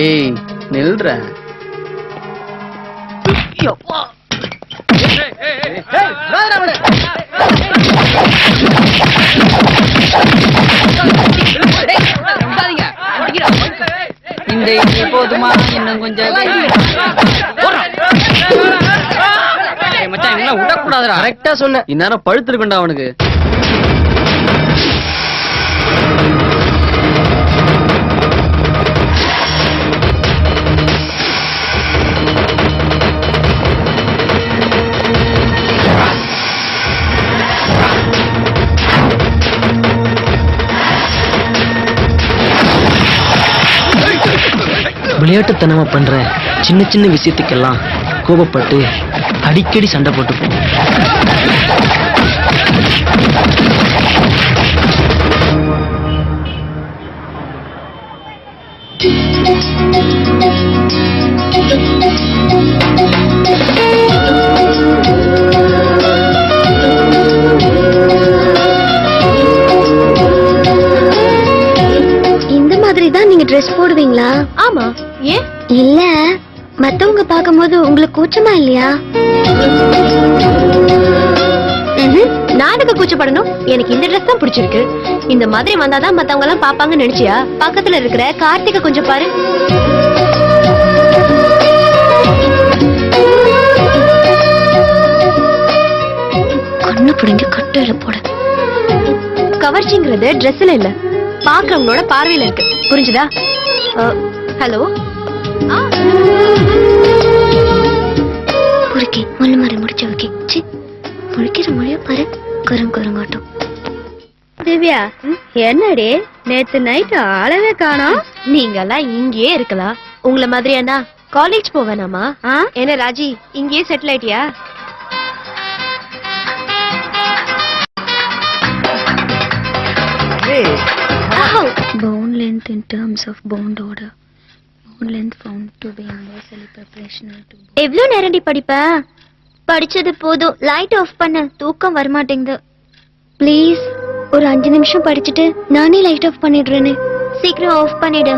ஏய் நில்ற. இந்த போதுமா இன்னும் கொஞ்சம் மச்சான் என்ன விடக்கூடாதுடா. கரெக்டா சொன்ன. இந்நேரம் பழுத்திருக்கண்டா அவனுக்கு. விளையாட்டுத்தனமா பண்ற சின்ன சின்ன விஷயத்துக்கெல்லாம் கோபப்பட்டு அடிக்கடி சண்டை போட்டுப்போம். இந்த மாதிரி தான் நீங்க ட்ரெஸ் போடுவீங்களா? ஆமா. ஏன் இல்ல, மத்தவங்க பாக்கும்போது உங்களுக்கு கூச்சமா இல்லையா? நானுக்கு கூச்சப்படணும்? எனக்கு இந்த ட்ரெஸ் தான் பிடிச்சிருக்கு. இந்த மாதிரி வந்தாதான் மத்தவங்க எல்லாம் பாப்பாங்கன்னு நினைச்சியா? பக்கத்துல இருக்கிற கார்த்திகை கொஞ்சம் பாரு. கண்ணு பிடிங்க கட்டையில போட. கவர்ச்சிங்கிறது ட்ரெஸ்ல இல்ல, பாக்குறவங்களோட பார்வையில இருக்கு. புரிஞ்சுதா? ஹலோ. பொறுக்கி மண்ணு மாதிரி முடிச்ச வைக்கி. முழிக்கிற மொழிய பாரு. கருங்காட்டும். திவ்யா, என்னடி நேத்து நைட் ஆளவே காணோம்? நீங்க எல்லாம் இங்கேயே இருக்கலாம். உங்களை மாதிரி என்ன காலேஜ் போவேனாமா? என்ன ராஜி, இங்கேயே settle ஆயிட்டியா? Bone length in terms of bone order. Bone length found to be universally proportional to. எவ்ளோ நேரம்டி படிப்ப? படிச்சது போதும், லைட் ஆஃப் பண்ணு. தூக்கம் வர மாட்டேங்குது. ப்ளீஸ் ஒரு 5 நிமிஷம் படிச்சுட்டு நானே லைட் ஆஃப் பண்ணிடுறேனே. சீக்கிரம் ஆஃப் பண்ணிடு.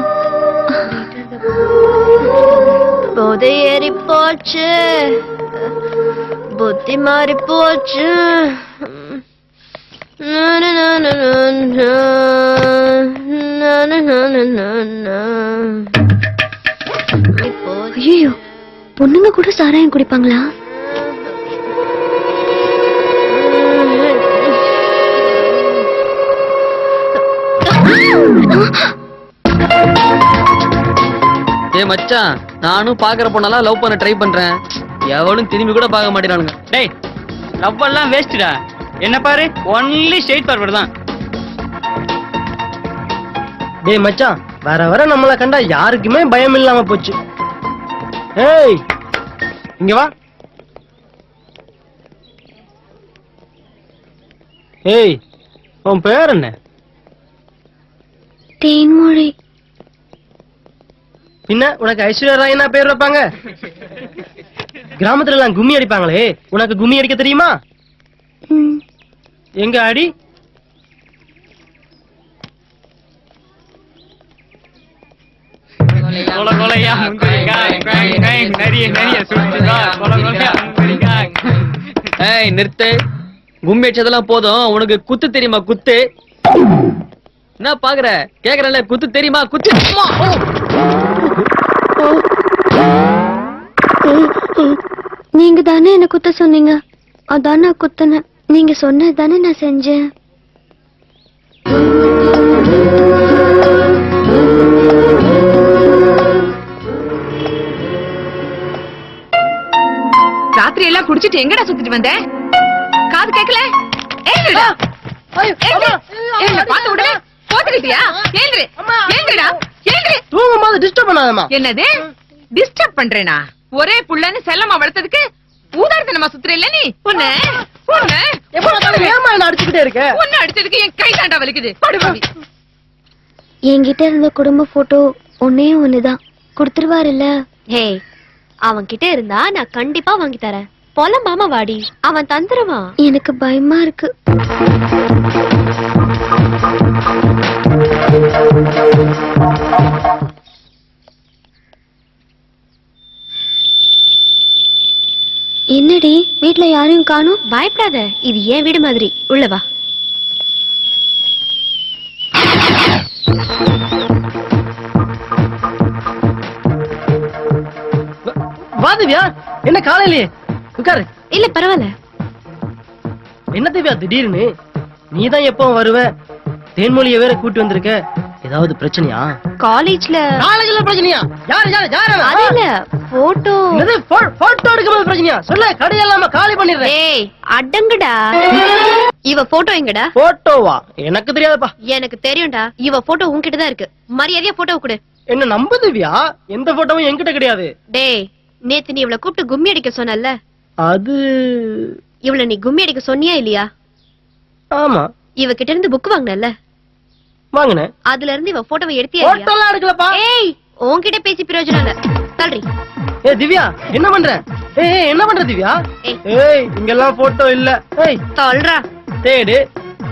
போதை ஏறி போச்சு, புத்தி மாறி போச்சு. ஐயோ, பொண்ணுங்க கூட சாராயம் குடிப்பாங்களா? ஏ மச்சான், நானும் பாக்குற பொண்ணெல்லாம் லவ் பண்ண ட்ரை பண்றேன். எவனும் திரும்பி கூட பார்க்க மாட்டேறானுங்க. டேய், லவ் எல்லாம் வேஸ்ட்டா. என்ன பாரு, ஒன்லி ஸ்ட்ரெயிட் ஃபார்வர்ட் தான். டேய் மச்சான், வர வர நம்மள கண்டா யாருக்குமே பயம் இல்லாம போச்சு. ஏய் இங்க வா. ஏய், உன் பேர் என்ன? தேன்மொழி. பின்ன உனக்கு ஐஸ்வர்யா ராய்னா பேர் வைப்பாங்க? கிராமத்துல எல்லாம் கும்மி அடிப்பாங்களே, உனக்கு கும்மி அடிக்க தெரியுமா? எங்க அடி. ஏய் நிறுத்து. கும்மி அடிச்சதெல்லாம் போதும், உனக்கு குத்து தெரியுமா? குத்து என்ன பாக்குற? கேக்குறல, குத்து தெரியுமா? குத்து. நீங்க தானே என்ன குத்த சொன்னீங்க, அதான் நான் குத்துனேன். நீங்க சொன்னது தானே நான் செஞ்சேன். ராத்திரி எல்லாம் குடிச்சிட்டு எங்கடா சுத்திட்டு வந்த? காது கேக்கல? ஏங்கடா பார்த்த உடனே போட்டுக்கிட்டியா? ஏந்திரு ஏந்திரடா, ஏந்திரு. தூங்கும்போது டிஸ்டர்ப் பண்ணாதம்மா. என்னது டிஸ்டர்ப் பண்றேனா? ஒரே புள்ளன்னு செல்லமா வளர்த்ததுக்கு ஊதாரித்தனமா சுத்துற இல்ல நீ? உன்ன அடிச்சுக்கிட்டே இருக்க. உன்ன அடிச்சதுக்கு என் கை தாண்டா வலிக்குது. படுபாவி. என்கிட்ட இருந்த குடும்ப போட்டோ ஒன்னே ஒண்ணுதான், கொடுத்துருவாருல்ல? ஹே, அவன் கிட்ட இருந்தா நான் கண்டிப்பா வாங்கி தரேன். பொலம்பாம வாடி, அவன் தந்துருவான். எனக்கு பயமா இருக்கு. என்னடி வீட்ல யாரையும் காணும்? பயப்படாத, இது ஏன் வீடு மாதிரி. உள்ள வா. வா திவ்யா, என்ன காலையிலேயே உட்காரு. இல்ல பரவாயில்ல. என்ன திவ்யா திடீர்னு? நீதான் எப்போ வருவ? தேன்மொழிய வேற கூட்டி வந்திருக்க, ஏதாவது பிரச்சனையா? காலேஜ்ல காலேஜ்ல பிரச்சனையா? யாரு யாரு யாரு? அது இல்ல, போட்டோ. என்னது போட்டோ எடுக்கும்போது பிரச்சனையா? சொல்ல, கடையெல்லாம் காலி பண்ணிடுறேன். ஏய் அடங்குடா. இவ போட்டோ எங்கடா? போட்டோவா? எனக்கு தெரியாதப்பா. எனக்கு தெரியும்டா. இவ போட்டோ உன்கிட்ட தான் இருக்கு. மரியாதையா போட்டோ கொடு. என்ன நம்பு திவ்யா, எந்த போட்டோவும் என்கிட்ட கிடையாது. டேய், நேத்து நீ இவள கூப்பிட்டு கும்மி அடிக்க சொன்னல்ல, அது இவள நீ கும்மி அடிக்க சொன்னியா இல்லையா? ஆமா, இவ கிட்ட இருந்து புக் வாங்கினல்ல, வாங்கினேன். அதுல இருந்து இவ போட்டோவை எடுத்தியா இல்லையா? போட்டோலாம் எடுக்கலப்பா. ஏய், உன்கிட்ட பேசி பிரயோஜனம் இல்ல. தள்ளுறி. ஏய் திவ்யா, என்ன பண்ற? ஏய் என்ன பண்ற திவ்யா? ஏய். ஏய் இங்கெல்லாம் போட்டோ இல்ல. ஏய் தள்ளுறா. தேடு,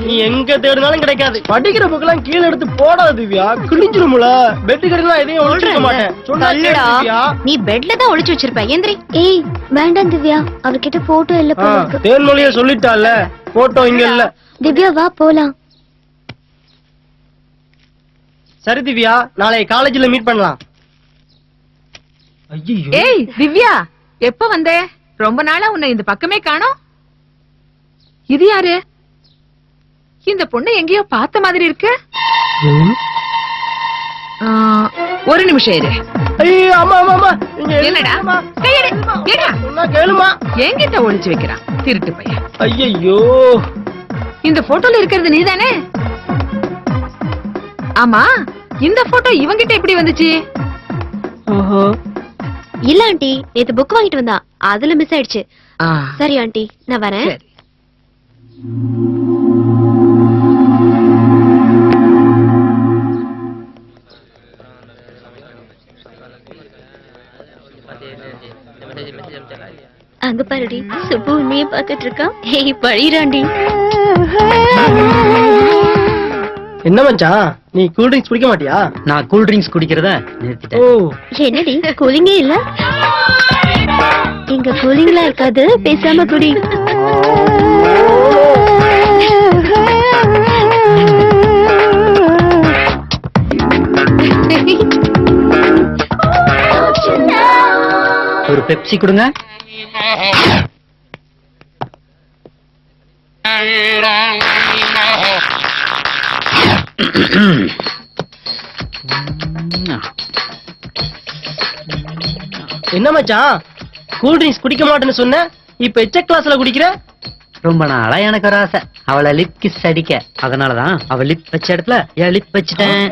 நீ எங்க தேடினாலும் கிடைக்காது. படிக்கிற புக்கெல்லாம் கீழ எடுத்து போடாத திவ்யா, கிழிஞ்சிருமுல. பெட் கடையில எதையும் ஒளிச்சிருக்க மாட்டேன். சொன்னா கேளு திவ்யா. நீ பெட்ல தான் ஒளிச்சு வச்சிருப்ப. எந்திரி. ஏய் வேண்டாம் திவ்யா, அவகிட்ட போட்டோ இல்ல போல இருக்கு. தேன்மொழிய சொல்லிட்டால, போட்டோ இங்க இல்ல. திவ்யா வா போலாம். சரி திவ்யா, நாளை காலேஜ்ல மீட் பண்ணலாம். ஐயோ, ஏய் திவ்யா, எப்ப வந்த? ரொம்ப நாளா உன்னை இந்த பக்கமே காணோம். இது யாரு? இந்த பொண்ணு எங்கேயோ பார்த்த மாதிரி இருக்கு. ஆ, ஒரு நிமிஷம் இரு. ஐயோ ஆமா ஆமா ஆமா. இங்க என்னடா? எழுமா. கையெடு. ஏடா? சொன்னா கேளுமா. என்கிட்ட ஒளிச்சு வைக்கிறான் திருட்டு பையன். ஐயோ, இந்த போட்டோல இருக்கிறது நீதானே? ஆமா, இந்த போட்டோ இவங்கிட்ட எப்படி வந்துச்சு? இல்ல ஆண்டி, நேத்து புக் வாங்கிட்டு வந்தா, அதுல மிஸ் ஆயிடுச்சு. ஆ, சரி ஆண்டி, நான் வரேன். சரி. அங்க பாருடி, சுப்பு உன்னையே பாத்துட்டு இருக்கா. ஏய் பழிராண்டி. என்ன மச்சான், நீ கூல் ட்ரிங்க்ஸ் குடிக்க மாட்டியா? நான் கூல் ட்ரிங்க்ஸ் குடிக்கிறத ஓ, நிறுத்திட்டேன். என்னடி கூலிங்கே இல்ல? இங்க கூலிங்லாம் இருக்காது, பேசாம குடி. ஒரு பெப்சி கொடுங்க. என்ன மச்சான், கூல் ட்ரிங்க்ஸ் குடிக்க மாட்டேன்னு சொன்ன, இப்ப எச்ச கிளாஸ்ல குடிக்கிற? ரொம்ப நாளா எனக்கு ஒரு ஆசை, அவளை லிப் கிஸ் அடிக்க. அதனாலதான் அவ லிப் வச்ச இடத்துல என் லிப் வச்சுட்டேன்.